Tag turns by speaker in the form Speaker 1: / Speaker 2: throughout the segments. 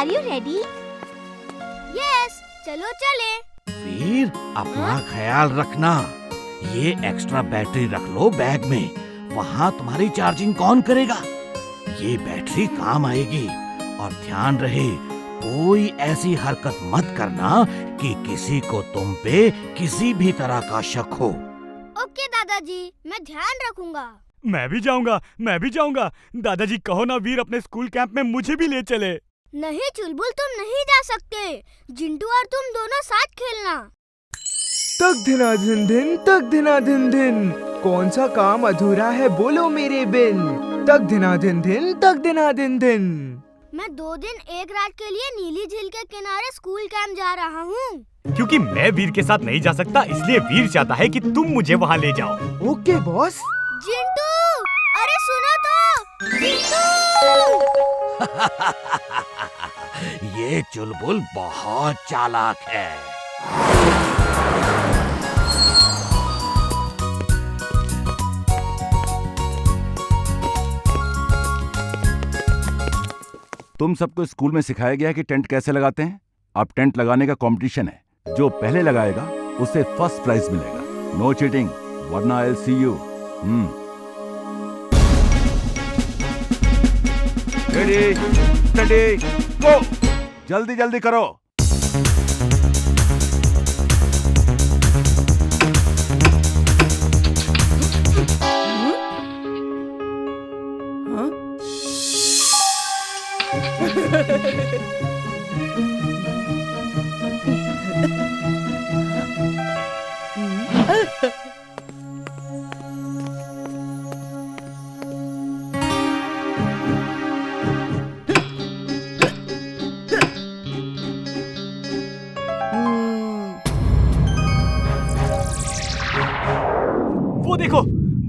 Speaker 1: Are you ready?
Speaker 2: Yes, चलो चले।
Speaker 3: वीर, अपना ख्याल रखना। ये एक्स्ट्रा बैटरी रख लो बैग में। वहाँ तुम्हारी चार्जिंग कौन करेगा? ये बैटरी काम आएगी। और ध्यान रहे, कोई ऐसी हरकत मत करना कि किसी को तुम पे किसी भी तरह का शक हो।
Speaker 2: ओके दादाजी, मैं ध्यान रखूंगा।
Speaker 4: मैं भी जाऊंगा। दादाजी कहो ना वीर अपने स्कूल कैंप में मुझे भी ले चले।
Speaker 2: नहीं चुलबुल, तुम नहीं जा सकते। जिंटू और तुम दोनों साथ खेलना।
Speaker 5: तक धिना धिन धिन, कौन सा काम अधूरा है बोलो मेरे बिन। तक धिना धिन धिन।
Speaker 2: मैं 2 दिन 1 रात के लिए नीली झील के किनारे स्कूल कैंप जा रहा हूँ।
Speaker 4: क्योंकि मैं वीर के साथ नहीं जा सकता, इसलिए वीर चाहता है कि तुम मुझे वहाँ ले जाओ।
Speaker 5: Okay boss.
Speaker 2: जिंटू, अरे सुनो तो, जिंटू।
Speaker 3: ये चुलबुल बहुत चालाक है।
Speaker 6: तुम सबको स्कूल में सिखाया गया है कि टेंट कैसे लगाते हैं। अब टेंट लगाने का कंपटीशन है। जो पहले लगाएगा उसे फर्स्ट प्राइज मिलेगा। नो चीटिंग, वरना I will see you. Ready, study, go. जल्दी जल्दी करो।
Speaker 4: वो देखो,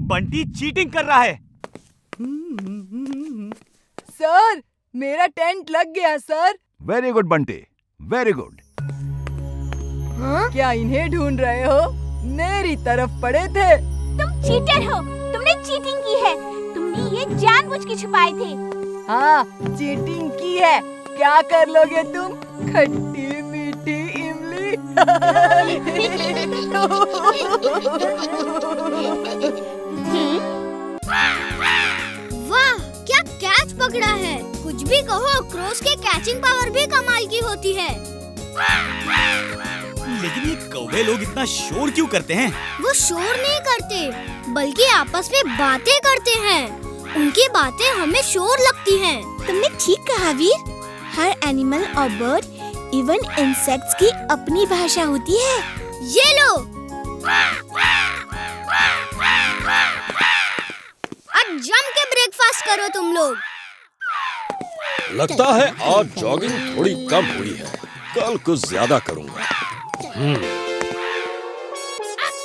Speaker 4: बंटी चीटिंग कर रहा है।
Speaker 7: सर, मेरा टेंट लग गया sir.
Speaker 6: Very good Bunty, very good.
Speaker 7: क्या इन्हें ढूंढ रहे हो? मेरी तरफ पड़े थे।
Speaker 1: तुम चीटर हो, तुमने चीटिंग की है। तुमने ये जानबूझ के छुपाए थे।
Speaker 7: हाँ, चीटिंग की है। क्या कर लोगे तुम? खट्टी मीठी इमली।
Speaker 2: वाह, क्या कैच पकड़ा है। कुछ भी कहो, क्रोस के कैचिंग पावर भी कमाल की होती है।
Speaker 4: लेकिन ये कौवे लोग इतना शोर क्यों करते हैं?
Speaker 2: वो शोर नहीं करते, बल्कि आपस में बातें करते हैं। उनकी बातें हमें शोर लगती हैं।
Speaker 1: तुमने ठीक कहा वीर। हर एनिमल और बर्ड, इवन इंसेक्ट्स की अपनी भाषा होती है।
Speaker 2: ये लो, अब जम के ब्रेकफास्ट करो तुम लोग।
Speaker 8: लगता है आज जॉगिंग थोड़ी कम हुई है। कल कुछ ज्यादा करूंगा।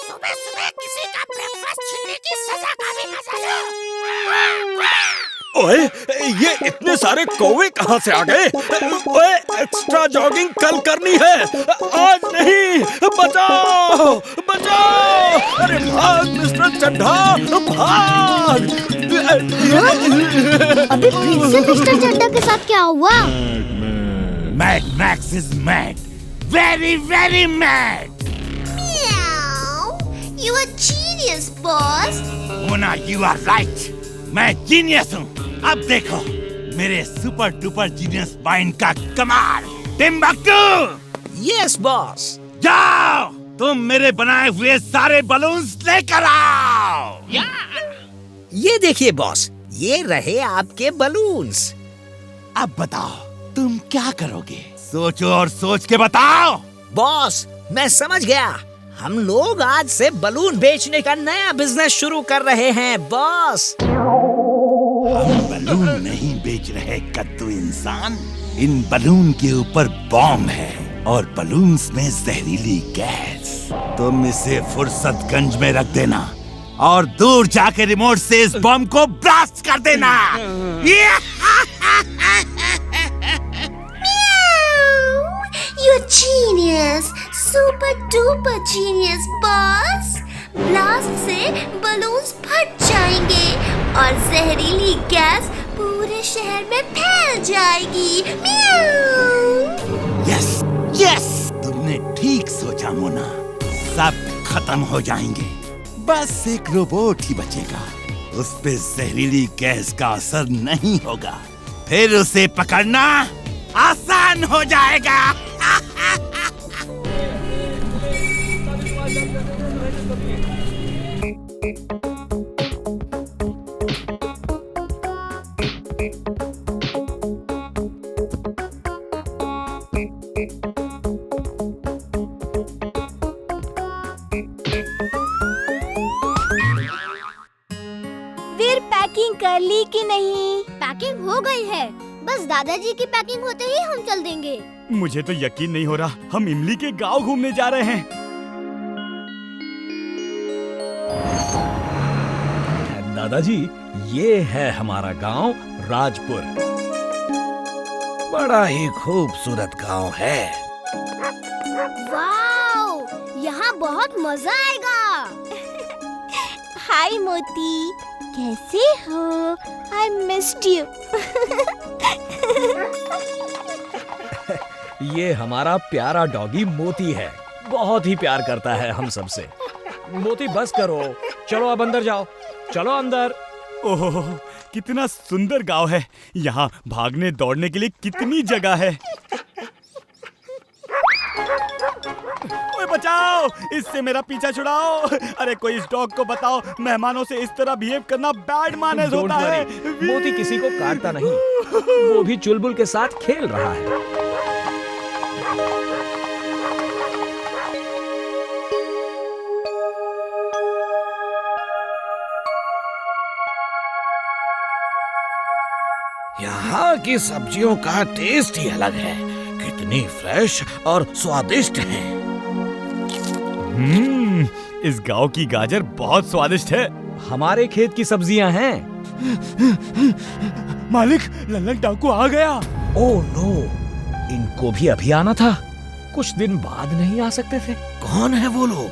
Speaker 1: सुबह किसी का ब्रेकफास्ट छीनने की सजा का भी मजा लो।
Speaker 8: ओए, ये इतने सारे कौवे कहाँ से आ गए? ओए, एक्स्ट्रा जॉगिंग कल करनी है, आज नहीं। बचाओ, बचाओ! अरे भाग मिस्टर चड्ढा, भाग!
Speaker 2: अभी फिर से मिस्टर चड्ढा के साथ क्या हुआ?
Speaker 3: Mad Max is mad, very very mad.
Speaker 1: You are genius, boss.
Speaker 3: Mona, you are right. मैं जीनियस हूँ। अब देखो मेरे सुपर डुपर जीनियस माइंड का कमाल। टिम्बक्टू!
Speaker 9: Yes boss.
Speaker 3: जाओ, तुम मेरे बनाए हुए सारे बलून्स लेकर आओ।
Speaker 9: ये देखिए बॉस, ये रहे आपके बलून्स।
Speaker 3: अब बताओ तुम क्या करोगे? सोचो और सोच के बताओ।
Speaker 9: बॉस, मैं समझ गया। हम लोग आज से बलून बेचने का नया बिजनेस शुरू कर रहे हैं बॉस।
Speaker 3: हम बलून नहीं बेच रहे कद्दू इंसान। इन बलून के ऊपर बॉम्ब है और बलून्स में जहरीली गैस। तुम इसे फुर्सतगंज में रख देना और दूर जाके रिमोट से इस बॉम्ब को ब्लास्ट कर देना।
Speaker 1: You're genius, super duper genius, boss. Blast से बलून्स फट जाएंगे और जहरीली गैस पूरे पूरे शहर में फैल जाएगी। म्याऊ।
Speaker 3: यस यस, तुमने ठीक सोचा मोना। सब खत्म हो जाएंगे, बस एक रोबोट ही बचेगा। उस पे जहरीली गैस का असर नहीं होगा, फिर उसे पकड़ना आसान हो जाएगा।
Speaker 1: फिर पैकिंग कर ली कि नहीं?
Speaker 2: पैकिंग हो गई है, बस दादाजी की पैकिंग होते ही हम चल देंगे।
Speaker 4: मुझे तो यकीन नहीं हो रहा, हम इमली के गांव घूमने जा रहे हैं।
Speaker 8: दादाजी, ये है हमारा गांव राजपुर।
Speaker 3: बड़ा ही खूबसूरत गांव है।
Speaker 2: वाओ, यहाँ बहुत मजा आएगा।
Speaker 1: हाय मोती, कैसे हो? I missed you.
Speaker 8: ये हमारा प्यारा डॉगी मोती है, बहुत ही प्यार करता है हम सबसे। मोती बस करो, चलो अब अंदर जाओ, चलो अंदर।
Speaker 4: ओह, कितना सुंदर गांव है। यहाँ भागने दौड़ने के लिए कितनी जगह है। ओए बचाओ, इससे मेरा पीछा छुड़ाओ। अरे कोई इस डॉग को बताओ, मेहमानों से इस तरह बिहेव करना बैड मैनर्स
Speaker 8: Don't
Speaker 4: होता है।
Speaker 8: worry, मोती किसी को काटता नहीं, वो भी चुलबुल के साथ खेल रहा है।
Speaker 3: यहाँ की सब्जियों का टेस्ट ही अलग है, कितनी फ्रेश और स्वादिष्ट है।
Speaker 4: इस गांव की गाजर बहुत स्वादिष्ट है।
Speaker 8: हमारे खेत की सब्जियां हैं।
Speaker 4: मालिक, लल्लन डाकू आ गया।
Speaker 8: ओह नो, इनको भी अभी आना था, कुछ दिन बाद नहीं आ सकते थे।
Speaker 3: कौन है वो लोग?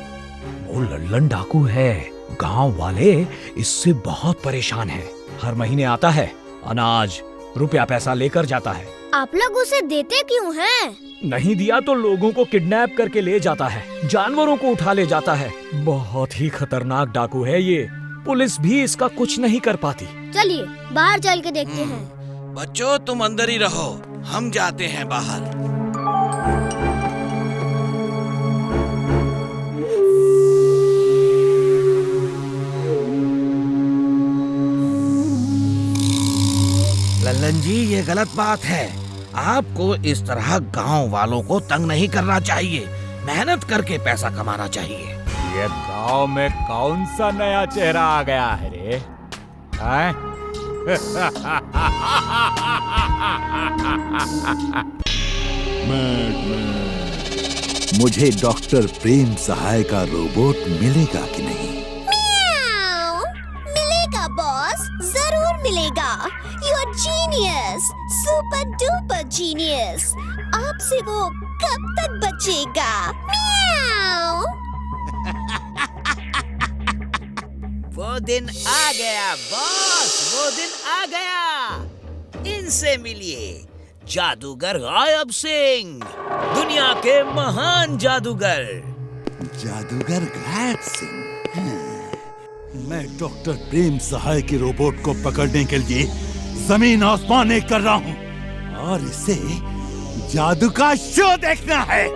Speaker 8: वो लल्लन डाकू है। गांव वाले इससे बहुत परेशान हैं। हर महीने आता है, अनाज, रुपया पैसा लेकर जाता है।
Speaker 2: आप लोग उसे देते क्यों हैं?
Speaker 8: नहीं दिया तो लोगों को किडनैप करके ले जाता है, जानवरों को उठा ले जाता है। बहुत ही खतरनाक डाकू है ये, पुलिस भी इसका कुछ नहीं कर पाती।
Speaker 2: चलिए बाहर चल के देखते हैं।
Speaker 3: बच्चों तुम अंदर ही रहो, हम जाते हैं बाहर। लल्लन जी, ये गलत बात है। आपको इस तरह गांव वालों को तंग नहीं करना चाहिए। मेहनत करके पैसा कमाना चाहिए।
Speaker 4: ये गांव में कौन सा नया चेहरा आ गया है रे? हैं?
Speaker 10: मुझे डॉक्टर प्रेम सहाय का रोबोट मिलेगा कि नहीं?
Speaker 1: म्याऊ। मिलेगा बॉस, जरूर मिलेगा। You're genius, super duper genius. आपसे वो कब तक बचेगा? म्याऊ।
Speaker 9: वो दिन आ गया बॉस, वो दिन आ गया। इनसे मिलिए, जादूगर गायब सिंह, दुनिया के महान जादूगर।
Speaker 10: जादूगर गायब सिंह। मैं डॉक्टर प्रेम सहाय के रोबोट को पकड़ने के लिए जमीन आसमान एक कर रहा हूँ और इसे जादू का शो देखना है।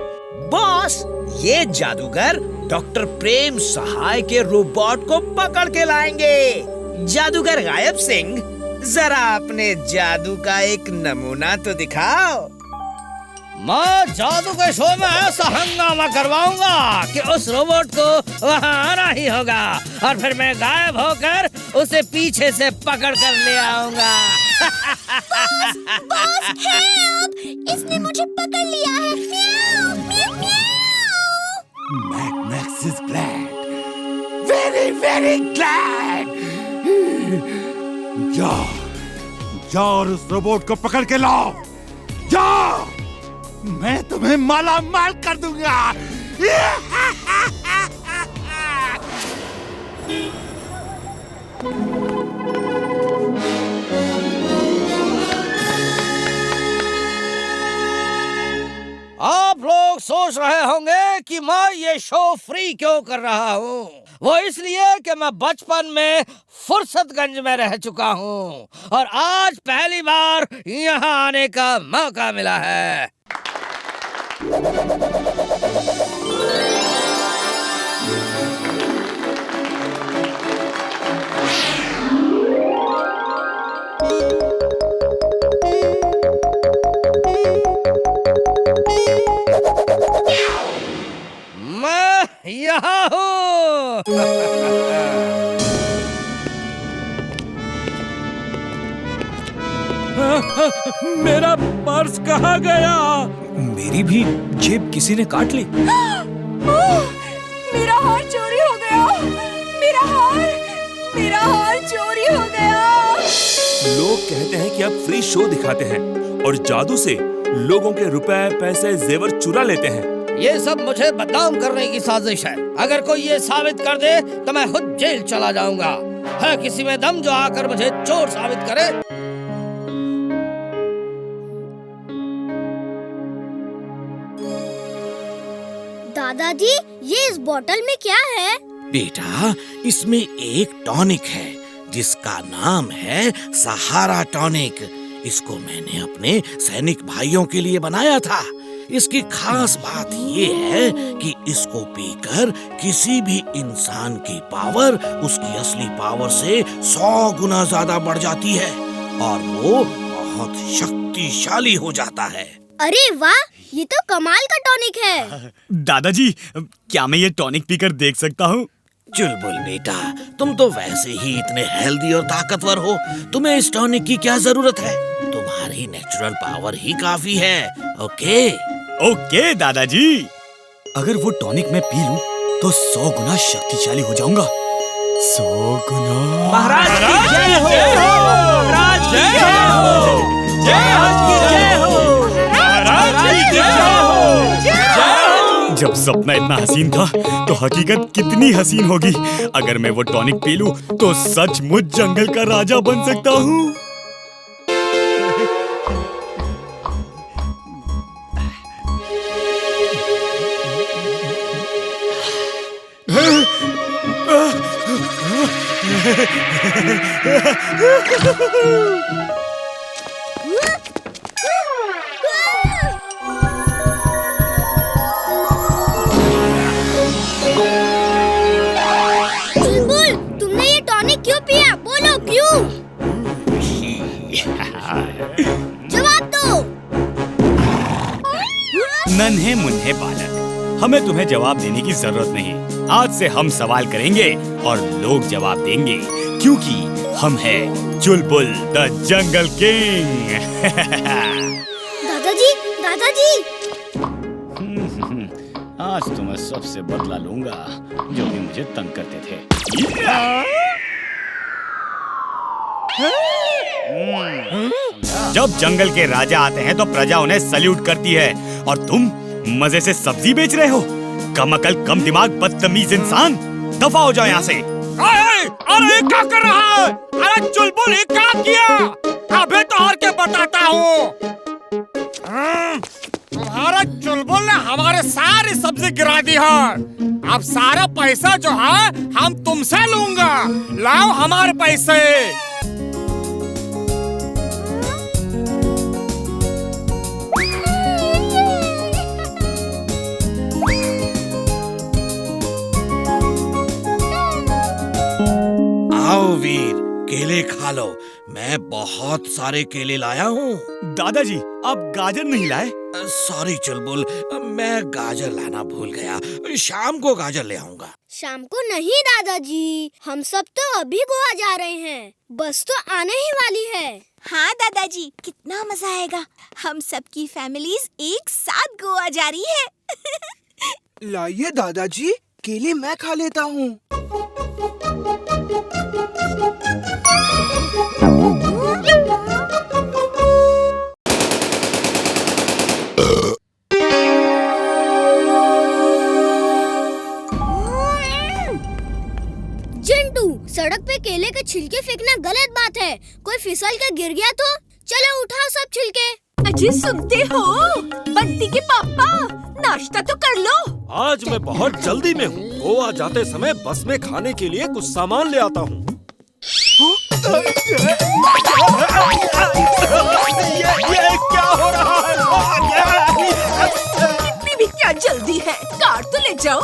Speaker 9: बॉस, ये जादूगर डॉक्टर प्रेम सहाय के रोबोट को पकड़ के लाएंगे। जादूगर गायब सिंह, जरा अपने जादू का एक नमूना तो दिखाओ।
Speaker 11: मैं जादू के शो में ऐसा हंगामा करवाऊंगा कि उस रोबोट को वहाँ आना ही होगा और फिर मैं गायब होकर उसे पीछे से पकड़ कर ले आऊंगा।
Speaker 1: Boss, help! इसने मुझे पकड़ लिया है। Meow, meow, meow.
Speaker 10: Mad Max is glad, very very glad. जाओ जाओ और उस रोबोट को पकड़ के लाओ। जाओ, मैं तुम्हें माला माल कर दूंगा।
Speaker 11: सोच रहे होंगे कि मैं ये शो फ्री क्यों कर रहा हूँ। वो इसलिए कि मैं बचपन में फुर्सतगंज में रह चुका हूँ और आज पहली बार यहाँ आने का मौका मिला है। मैं यहाँ हूँ।
Speaker 8: मेरा पर्स कहाँ गया?
Speaker 4: मेरी भी जेब किसी ने काट ली।
Speaker 7: मेरा हार चोरी हो गया। मेरा हार चोरी हो गया।
Speaker 12: लोग कहते हैं कि अब फ्री शो दिखाते हैं और जादू से लोगों के रुपए, पैसे, जेवर चुरा लेते हैं।
Speaker 11: ये सब मुझे बदनाम करने की साजिश है। अगर कोई ये साबित कर दे तो मैं खुद जेल चला जाऊंगा। है किसी में दम जो आकर मुझे चोर साबित करे?
Speaker 2: दादाजी, ये इस बोतल में क्या है?
Speaker 3: बेटा, इसमें एक टॉनिक है जिसका नाम है सहारा टॉनिक। इसको मैंने अपने सैनिक भाइयों के लिए बनाया था। इसकी खास बात ये है कि इसको पीकर किसी भी इंसान की पावर उसकी असली पावर से 100 गुना ज्यादा बढ़ जाती है और वो बहुत शक्तिशाली हो जाता है।
Speaker 2: अरे वाह, ये तो कमाल का टॉनिक है।
Speaker 4: दादाजी, क्या मैं ये टॉनिक पीकर देख सकता हूँ?
Speaker 3: चुलबुल बेटा, तुम तो वैसे ही इतने हेल्दी और ताकतवर हो, तुम्हें इस टॉनिक की क्या जरूरत है? तुम्हारी नेचुरल पावर ही काफी है। ओके
Speaker 4: दादाजी, अगर वो टॉनिक मैं पी लूं तो 100 गुना शक्तिशाली हो जाऊंगा। 100 गुना।
Speaker 9: महाराज की जय हो। महाराज की जय हो। महाराज की जय हो। महाराज की जय हो।
Speaker 4: जब सपना इतना हसीन था तो हकीकत कितनी हसीन होगी। अगर मैं वो टॉनिक पी लूं तो सचमुच जंगल का राजा बन सकता हूँ।
Speaker 2: चुलबुल, तुमने ये टॉनिक क्यों पिया? बोलो क्यों? जवाब दो।
Speaker 4: नन्हे मुन्ने बालक, हमें तुम्हें जवाब देने की जरूरत नहीं। आज से हम सवाल करेंगे और लोग जवाब देंगे, क्योंकि हम हैं चुलबुल द जंगल किंग।
Speaker 2: दादाजी, दादाजी।
Speaker 4: आज तो मैं सबसे बदला लूंगा जो भी मुझे तंग करते थे। जब जंगल के राजा आते हैं तो प्रजा उन्हें सल्यूट करती है और तुम मजे से सब्जी बेच रहे हो। कम अकल कम दिमाग बदतमीज इंसान, दफा हो जाओ यहाँ से।
Speaker 8: अरे क्या कर रहा है? अरे चुलबुल, ये क्या किया? अबे तो और क्या बताता हूँ। तुम्हारा चुलबुल ने हमारे सारी सब्जी गिरा दी है। अब सारा पैसा जो है हम तुमसे लूंगा। लाओ हमारे पैसे।
Speaker 3: आओ वीर, केले खा लो। मैं बहुत सारे केले लाया हूँ।
Speaker 4: दादाजी, आप गाजर नहीं लाए?
Speaker 3: सॉरी चुलबुल, मैं गाजर लाना भूल गया। शाम को गाजर ले आऊंगा।
Speaker 2: शाम को नहीं दादाजी, हम सब तो अभी गोवा जा रहे हैं। बस तो आने ही वाली है।
Speaker 1: हाँ दादाजी, कितना मजा आएगा। हम सब की फैमिलीज एक साथ गोवा जा रही है।
Speaker 5: लाइए दादाजी, केले मैं खा लेता हूँ।
Speaker 2: चिंटू, सड़क पे केले के छिलके फेंकना गलत बात है। कोई फिसल के गिर गया तो? चलो उठाओ सब छिलके।
Speaker 7: अजी सुनते हो?
Speaker 13: बंटी के पापा, नाश्ता तो कर लो।
Speaker 8: आज मैं बहुत जल्दी में हूँ। गोवा जाते समय बस में खाने के लिए कुछ सामान ले आता हूँ। ये क्या हो रहा है?
Speaker 13: इतनी भी क्या जल्दी है, कार तो ले जाओ।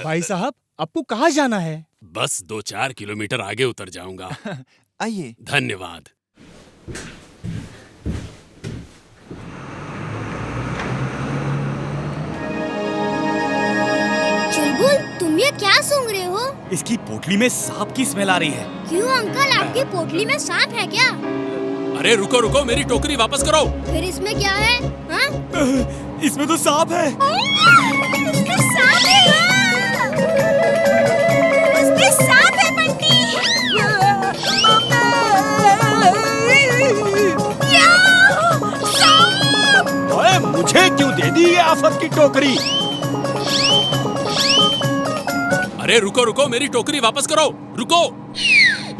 Speaker 14: भाई साहब, आपको कहाँ जाना है?
Speaker 15: बस 2-4 किलोमीटर आगे उतर जाऊंगा।
Speaker 14: आइए।
Speaker 15: धन्यवाद।
Speaker 2: चुलबुल, तुम ये क्या सूंघ रहे हो?
Speaker 4: इसकी पोटली में सांप की स्मेल आ रही है।
Speaker 2: क्यों अंकल, आपकी पोटली में सांप है क्या?
Speaker 15: अरे रुको रुको, मेरी टोकरी वापस करो।
Speaker 2: फिर इसमें क्या है? हाँ?
Speaker 4: इसमें तो सांप है।
Speaker 1: उसमें सांप है। उसमें सांप है बंटी।
Speaker 8: ओए, मुझे क्यों दे दी ये आफत की टोकरी?
Speaker 15: अरे रुको रुको, मेरी टोकरी वापस करो। रुको।